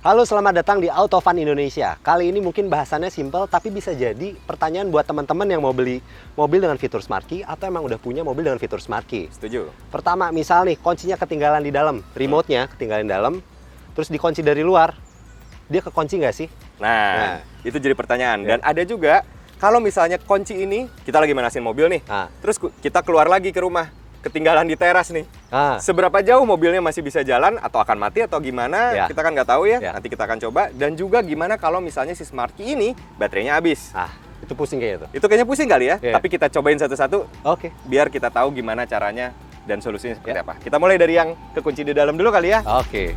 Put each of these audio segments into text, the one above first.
Halo, selamat datang di AutoFun Indonesia. Kali ini mungkin bahasannya simple, tapi bisa jadi pertanyaan buat teman-teman yang mau beli mobil dengan fitur Smart Key atau emang udah punya mobil dengan fitur Smart Key. Setuju. Pertama, misal nih kuncinya ketinggalan di dalam, remote-nya ketinggalan di dalam, terus dikunci dari luar, dia kekunci nggak sih? Nah, itu jadi pertanyaan. Dan ada juga, kalau misalnya kunci ini, kita lagi manasin mobil nih, terus kita keluar lagi ke rumah, ketinggalan di teras nih. Seberapa jauh mobilnya masih bisa jalan atau akan mati atau gimana, kita kan nggak tahu ya. Nanti kita akan coba. Dan juga gimana kalau misalnya si Smart Key ini baterainya habis. Itu pusing kayaknya tuh. Itu kayaknya pusing kali ya. Tapi kita cobain satu-satu. Oke. Biar kita tahu gimana caranya dan solusinya seperti apa. Kita mulai dari yang kekunci di dalam dulu kali ya. Oke.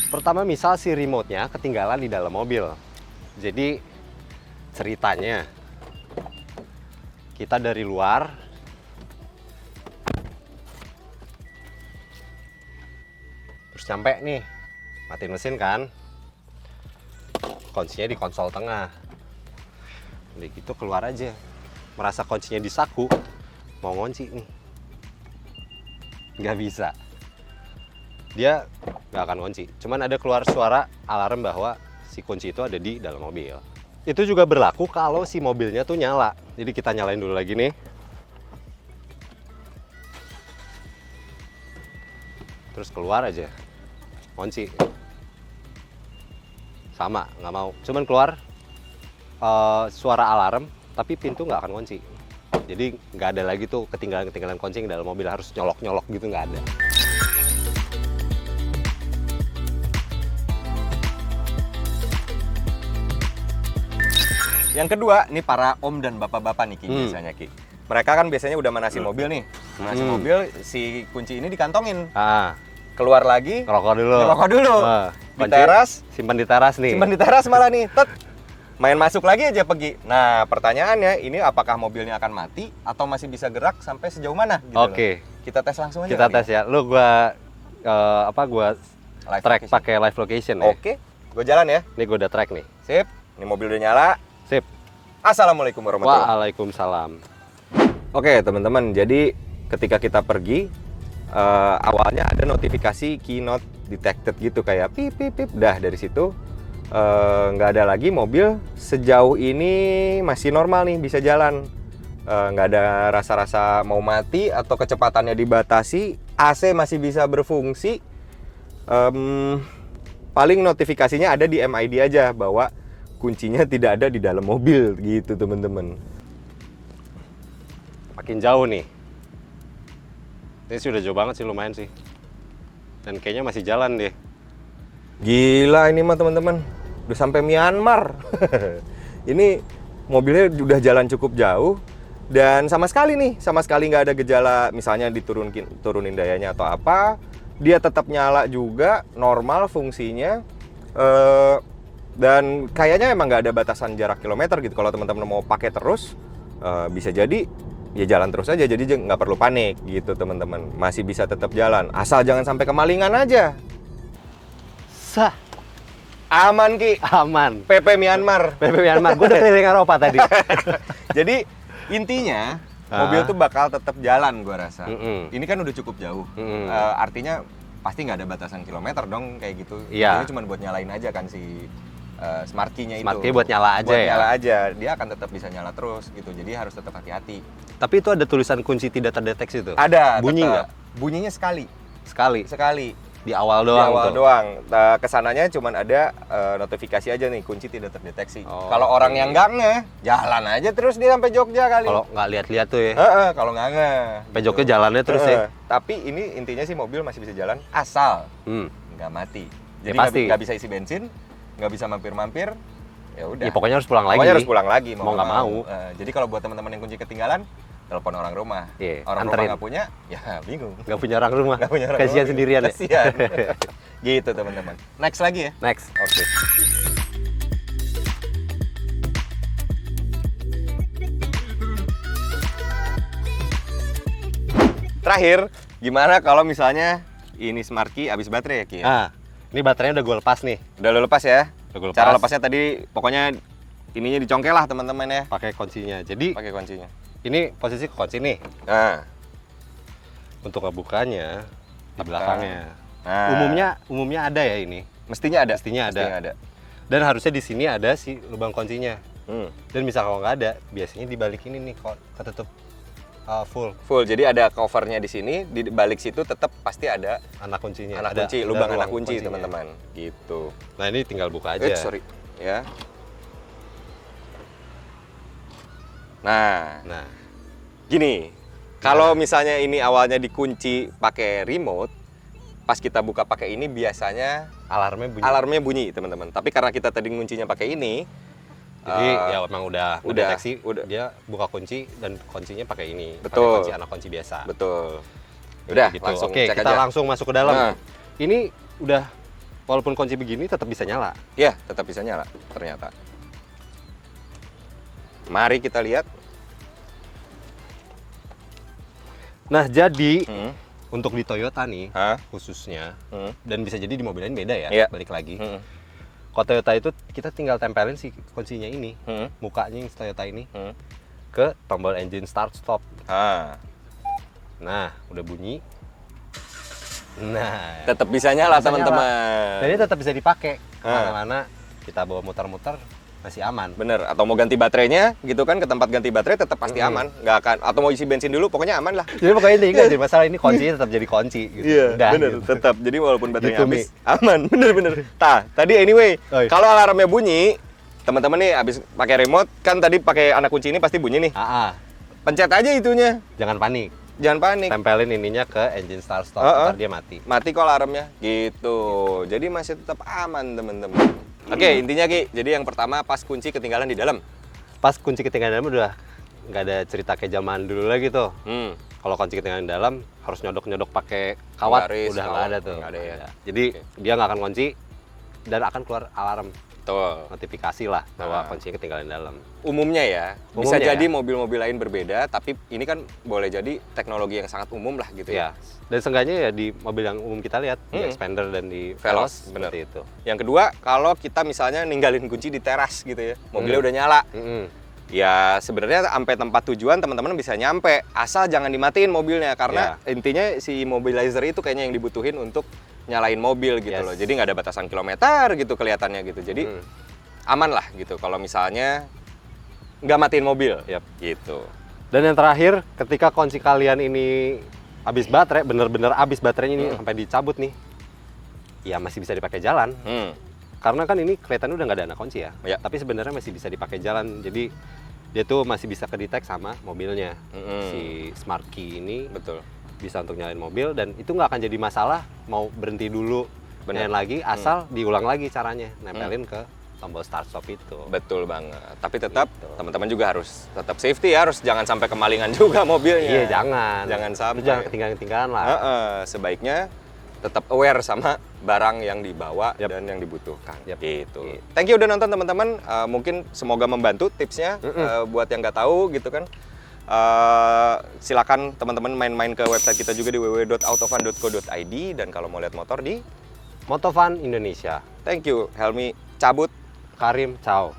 Pertama, misal si remote-nya ketinggalan di dalam mobil. Jadi ceritanya kita dari luar terus nyampe nih, matiin mesin kan, kuncinya di konsol tengah. Udah gitu keluar aja, merasa kuncinya di saku, mau ngunci nih, nggak bisa. Dia nggak akan kunci, cuman ada keluar suara alarm bahwa si kunci itu ada di dalam mobil. Itu juga berlaku kalau si mobilnya tuh nyala. Jadi kita nyalain dulu lagi nih. Terus keluar aja, kunci. Sama, nggak mau. Cuman keluar suara alarm, tapi pintu nggak akan kunci. Jadi nggak ada lagi tuh ketinggalan kunci di dalam mobil, harus nyolok-nyolok gitu, nggak ada. Yang kedua, ini para om dan bapak-bapak nih Ki, biasanya Ki. Mereka kan biasanya udah manasin mobil nih. Manasin mobil, si kunci ini dikantongin. Keluar lagi, Ngerokok dulu. Di teras, simpan di teras nih. simpan di teras malah nih. Main masuk lagi aja pergi. Nah, pertanyaannya ini apakah mobilnya akan mati atau masih bisa gerak sampai sejauh mana gitu. Oke. Kita tes langsung aja. Kita tes ya. Lu gua track pakai live location ya. Oke. Gue jalan ya. Ini gua udah track nih. Sip. Ini mobil udah nyala. Sip. Assalamualaikum warahmatullahi wabarakatuh. Waalaikumsalam. Oke teman-teman, jadi ketika kita pergi awalnya ada notifikasi key not detected gitu, kayak pip pip pip. Dah dari situ nggak ada lagi, mobil sejauh ini masih normal nih, bisa jalan. Nggak ada rasa-rasa mau mati atau kecepatannya dibatasi. AC masih bisa berfungsi. Paling notifikasinya ada di MID aja bahwa kuncinya tidak ada di dalam mobil gitu teman-teman. Makin jauh nih. Ini sudah jauh banget sih, lumayan sih. Dan kayaknya masih jalan deh. Gila ini mah teman-teman. Udah sampai Myanmar. Ini mobilnya udah jalan cukup jauh dan sama sekali nggak ada gejala misalnya turunin dayanya atau apa. Dia tetap nyala juga, normal fungsinya. Dan kayaknya emang nggak ada batasan jarak kilometer gitu. Kalau teman-teman mau pakai terus, bisa jadi ya jalan terus aja. Jadi nggak perlu panik gitu teman-teman. Masih bisa tetap jalan. Asal jangan sampai kemalingan aja. Sah. Aman Ki. Aman. PP Myanmar. PP Myanmar. Gue udah keliling Eropa tadi. Jadi intinya mobil tuh bakal tetap jalan gua rasa. Ini kan udah cukup jauh. Artinya pasti nggak ada batasan kilometer dong kayak gitu. Iya. Ini cuma buat nyalain aja kan si Smart Key-nya itu. Smart Key buat nyala aja buat ya? nyala aja, dia akan tetap bisa nyala terus gitu. Jadi harus tetap hati-hati. Tapi itu ada tulisan kunci tidak terdeteksi tuh? Ada. Bunyi nggak? Bunyinya sekali. Sekali. Di awal doang. Di awal tuh. doang. Kesananya cuma ada notifikasi aja nih, kunci tidak terdeteksi. Kalau orang yang nggak ngeh, jalan aja terus dia sampai Jogja kali. Kalau nggak lihat-lihat tuh ya? Kalau nggak ngeh. Sampai Jogja jalannya terus ya? Tapi ini intinya sih mobil masih bisa jalan asal nggak mati. Jadi nggak bisa isi bensin, nggak bisa mampir-mampir. Ya udah. Ya, pokoknya harus pulang lagi. Pokoknya harus pulang lagi. Mau nggak mau. Jadi kalau buat teman-teman yang kunci ketinggalan, telepon orang rumah. Orang anterin. rumah nggak punya, ya bingung. Nggak punya orang rumah. Nggak punya orang Kasihan rumah, sendirian ya. Kasihan. Gitu teman-teman. Next lagi ya. Next. Oke. Terakhir, gimana kalau misalnya ini Smart Key habis baterai ya Ki? Ini baterainya udah gue lepas nih. Udah lo lepas ya? Udah gue lepas. Cara lepasnya tadi pokoknya ininya dicongkel lah teman-teman ya. Pakai kuncinya. Jadi pakai kuncinya. ini posisi kunci nih. Nah, Untuk ngebukanya di Apakah- belakangnya. Nah, Umumnya ada ya ini. mestinya ada. Mestinya ada. Mestinya ada. Dan harusnya di sini ada si lubang kuncinya. Hmm. Dan misal kalau nggak ada, biasanya di balik ini nih kok ketutup full Full. Jadi ada covernya di sini, di balik situ tetap pasti ada anak kuncinya. anak kunci, lubang ruang anak kunci, kuncinya. teman-teman. Gitu. Nah ini tinggal buka aja. Sorry. Ya. Nah, Nah, gini. Kalau misalnya ini awalnya dikunci pakai remote, pas kita buka pakai ini biasanya alarmnya bunyi. teman-teman. Tapi karena kita tadi nguncinya pakai ini, Jadi ya emang udah deteksi, udah. dia buka kunci dan kuncinya pakai ini. Betul. Pakai kunci anak kunci biasa. betul. Udah, Gitu. langsung Oke, cek kita aja. langsung masuk ke dalam. Nah. Ini udah, walaupun kunci begini tetap bisa nyala. Ya, tetap bisa nyala ternyata. Mari kita lihat. Nah, jadi Hmm. untuk di Toyota nih Hah? khususnya, Hmm. dan bisa jadi di mobil lain beda ya, Iya. balik lagi. Hmm. Kalau Toyota itu kita tinggal tempelin si kuncinya ini, Hmm. mukanya yang Toyota ini Hmm. ke tombol engine start stop. Ah, Nah, udah bunyi. Nah, tetap bisa nyala, Bisa nyala. teman-teman. dan ini tetap bisa dipakai Ah. kemana-mana. Kita bawa muter-muter masih aman. Bener, atau mau ganti baterainya gitu kan, ke tempat ganti baterai tetap pasti aman, nggak akan, atau mau isi bensin dulu pokoknya aman lah. Jadi pokoknya ini nggak jadi masalah, ini kuncinya tetap jadi kunci. Gitu. Udah, bener, gitu. tetap. Jadi walaupun baterainya Gitu, habis, aman, bener. Tadi anyway, Oi. kalau alarmnya bunyi, teman-teman nih habis pakai remote, kan tadi pakai anak kunci ini pasti bunyi nih. Pencet aja itunya, Jangan panik. jangan panik. Tempelin ininya ke engine start stop, Heeh. ntar dia mati. Mati kok alarmnya, gitu. Jadi masih tetap aman, teman-teman. Oke, intinya Ki, jadi yang pertama pas kunci ketinggalan di dalam. Pas kunci ketinggalan dalam udah nggak ada cerita kayak zaman dulu lagi tuh. Kalau kunci ketinggalan dalam harus nyodok-nyodok pakai kawat, Garis, udah nggak kawat, ada tuh. nggak ada ya. Jadi Oke. dia nggak akan kunci dan akan keluar alarm Betul. notifikasi lah bahwa Nah. kuncinya ketinggalan dalam. Umumnya ya, bisa Umumnya jadi ya. mobil-mobil lain berbeda, tapi ini kan boleh jadi teknologi yang sangat umum lah gitu ya. Ya. Dan seenggaknya ya di mobil yang umum kita lihat di Mm-mm. Expander dan di Veloz, Veloz bener. seperti itu. Yang kedua, kalau kita misalnya ninggalin kunci di teras gitu ya, mobilnya udah nyala. Mm-mm. Ya sebenarnya sampai tempat tujuan teman-teman bisa nyampe, asal jangan dimatiin mobilnya karena intinya si mobilizer itu kayaknya yang dibutuhin untuk nyalain mobil gitu Yes. loh. Jadi nggak ada batasan kilometer gitu kelihatannya gitu. Jadi aman lah gitu kalau misalnya nggak matiin mobil. Yap. Gitu. Dan yang terakhir, ketika kunci kalian ini habis baterai, bener-bener habis baterainya ini sampai dicabut nih, ya masih bisa dipakai jalan. Karena kan ini kelihatannya udah nggak ada anak kunci ya. Ya. Tapi sebenarnya masih bisa dipakai jalan. Jadi dia tuh masih bisa kedetek sama mobilnya. Si smart key ini Betul. bisa untuk nyalain mobil dan itu nggak akan jadi masalah mau berhenti dulu, Bener. nyalain lagi, asal diulang lagi caranya, nempelin ke tombol start stop itu. Betul banget. Tapi tetap Gitu. teman-teman juga harus tetap safety ya, harus jangan sampai kemalingan juga mobilnya. Iya, jangan. Jangan Lu sampai. jangan ketinggalan-ketinggalan lah. Sebaiknya tetap aware sama barang yang dibawa Yap. dan yang dibutuhkan. Yap. Gitu. Gitu. Thank you udah nonton teman-teman. Mungkin semoga membantu tipsnya buat yang nggak tahu gitu kan. Silakan teman-teman main-main ke website kita juga di www.autofan.co.id dan kalau mau lihat motor di Motovun Indonesia. thank you Helmi cabut. Karim, ciao.